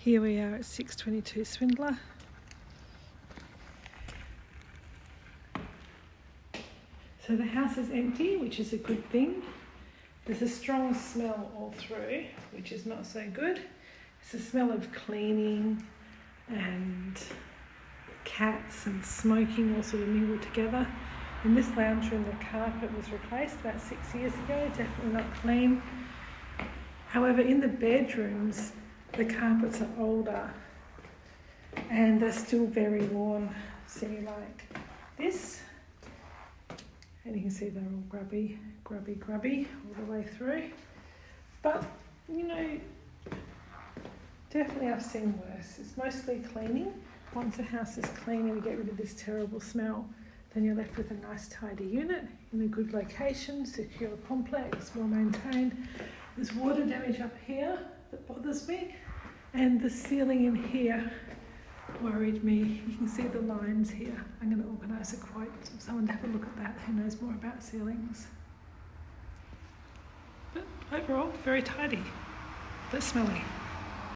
Here we are at 622 Swingler. So the house is empty, which is a good thing. There's a strong smell all through, which is not so good. It's a smell of cleaning and cats and smoking all sort of mingled together. In this lounge room, the carpet was replaced about 6 years ago, definitely not clean. However, in the bedrooms, the carpets are older and they're still very worn. See, like this. And you can see they're all grubby all the way through. But, you know, definitely I've seen worse. It's mostly cleaning. Once a house is clean and we get rid of this terrible smell, then you're left with a nice tidy unit in a good location, secure complex, well maintained. There's water damage up here that bothers me, and the ceiling in here worried me. You can see the lines here. I'm going to organise a quote for someone to have a look at that who knows more about ceilings. But overall, very tidy, but smelly.